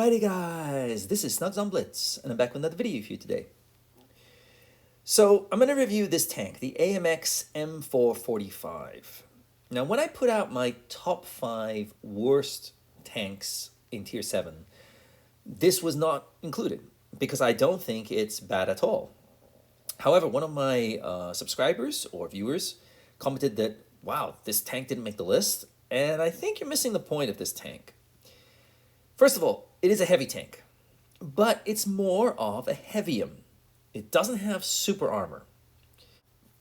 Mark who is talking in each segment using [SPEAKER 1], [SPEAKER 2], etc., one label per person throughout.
[SPEAKER 1] Alrighty guys, this is snugsonblitz, and I'm back with another video for you today. So I'm going to review this tank, the AMX M4 45. Now when I put out my top 5 worst tanks in tier 7, this was not included because I don't think it's bad at all. However, one of my subscribers or viewers commented that, wow, this tank didn't make the list, and I think you're missing the point of this tank. First of all, it is a heavy tank, but it's more of a HEAVIUM. It doesn't have super armor,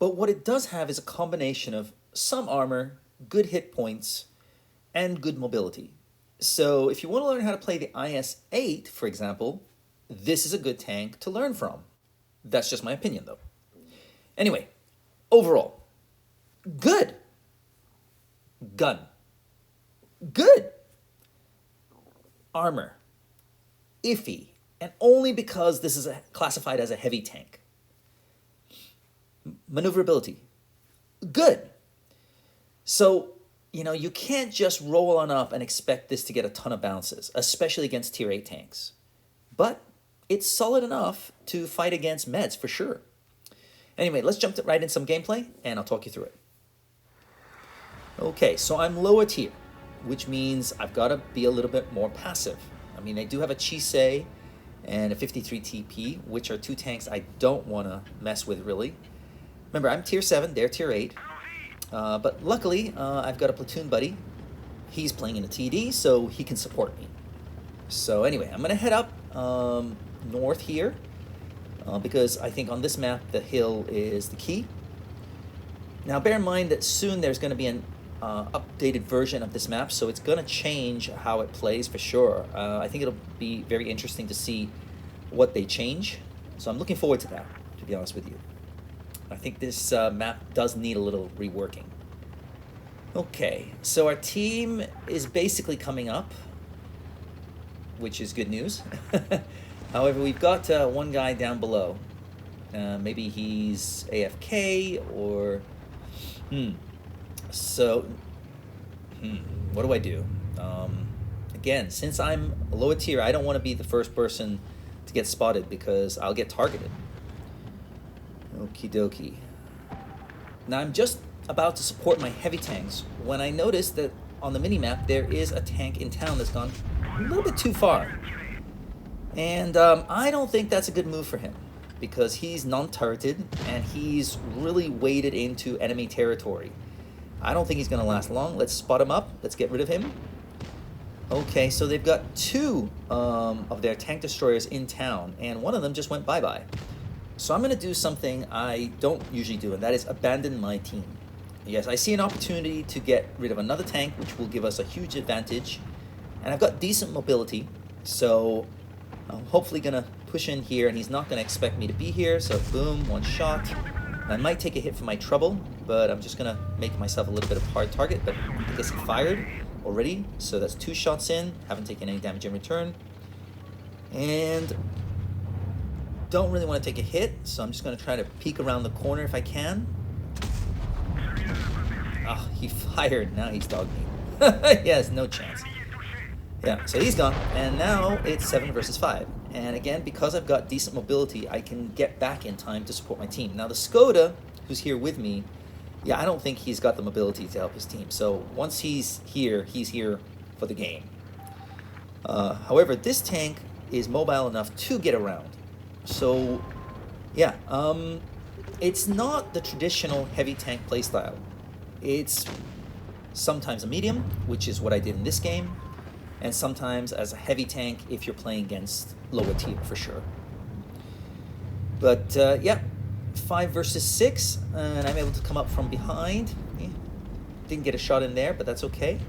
[SPEAKER 1] but what it does have is a combination of some armor, good hit points, and good mobility. So if you want to learn how to play the IS-8, for example, this is a good tank to learn from. That's just my opinion, though. Anyway, overall, good. Gun. Good. Armor. Iffy. And only because this is classified as a heavy tank. Maneuverability. Good. So, you can't just roll on up and expect this to get a ton of bounces, especially against tier 8 tanks. But it's solid enough to fight against meds for sure. Anyway, let's jump right into some gameplay and I'll talk you through it. Okay, so I'm lower tier, which means I've got to be a little bit more passive. I mean, I do have a Chisei and a 53 TP, which are two tanks I don't want to mess with, really. Remember, I'm tier 7, they're tier 8. But luckily, I've got a platoon buddy. He's playing in a TD, so he can support me. So anyway, I'm going to head up north here, because I think on this map, the hill is the key. Now, bear in mind that soon there's going to be an updated version of this map, so it's going to change how it plays for sure. I think it'll be very interesting to see what they change. So I'm looking forward to that, to be honest with you. I think this map does need a little reworking. Okay, so our team is basically coming up, which is good news. However, we've got one guy down below. Maybe he's AFK or... So, what do I do? Again, since I'm a lower tier, I don't want to be the first person to get spotted because I'll get targeted. Okie dokie. Now I'm just about to support my heavy tanks when I notice that on the minimap there is a tank in town that's gone a little bit too far. And I don't think that's a good move for him because he's non-turreted and he's really waded into enemy territory. I don't think he's going to last long. Let's spot him up. Let's get rid of him. Okay, so they've got 2 of their tank destroyers in town, and one of them just went bye-bye. So I'm going to do something I don't usually do, and that is abandon my team. Yes, I see an opportunity to get rid of another tank, which will give us a huge advantage. And I've got decent mobility, so I'm hopefully going to push in here, and he's not going to expect me to be here. So boom, one shot. I might take a hit for my trouble, but I'm just going to make myself a little bit of a hard target. But I guess he fired already, so that's 2 shots in. Haven't taken any damage in return. And don't really want to take a hit, so I'm just going to try to peek around the corner if I can. Ah, he fired. Now he's dogged me. He has no chance. Yeah, so he's gone, and now it's 7 versus 5. And again, because I've got decent mobility, I can get back in time to support my team. Now the Skoda, who's here with me, yeah, I don't think he's got the mobility to help his team. So once he's here for the game. However, this tank is mobile enough to get around. So, yeah, it's not the traditional heavy tank playstyle. It's sometimes a medium, which is what I did in this game, and sometimes as a heavy tank if you're playing against lower tier for sure. But yeah, 5 versus 6, and I'm able to come up from behind. Yeah. Didn't get a shot in there, but that's okay.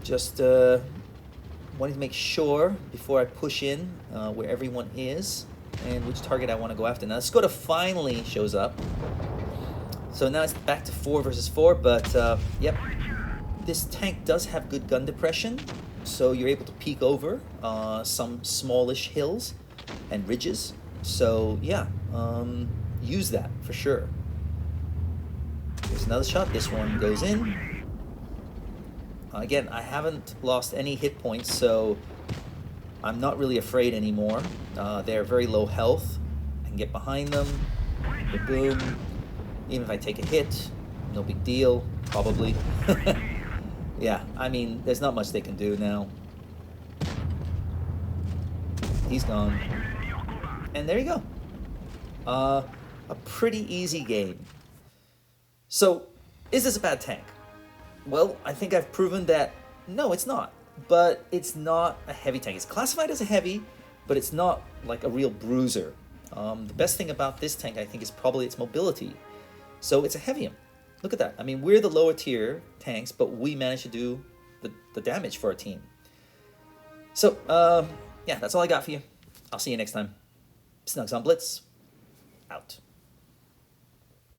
[SPEAKER 1] Just wanted to make sure before I push in where everyone is and which target I want to go after. Now, Skoda finally shows up. So now it's back to 4 versus 4, but yep, this tank does have good gun depression, so you're able to peek over some smallish hills and ridges. So yeah, use that for sure. Here's another shot. This one goes in. Again, I haven't lost any hit points, so I'm not really afraid anymore. They're very low health. I can get behind them. Boom. Even if I take a hit, no big deal, probably. Yeah, I mean, there's not much they can do now. He's gone. And there you go. A pretty easy game. So, is this a bad tank? Well, I think I've proven that no, it's not. But it's not a heavy tank. It's classified as a heavy, but it's not like a real bruiser. The best thing about this tank, I think, is probably its mobility. So it's a heavium. Look at that. I mean, we're the lower tier tanks, but we managed to do the damage for our team. So, yeah, that's all I got for you. I'll see you next time. Snugs on Blitz, out.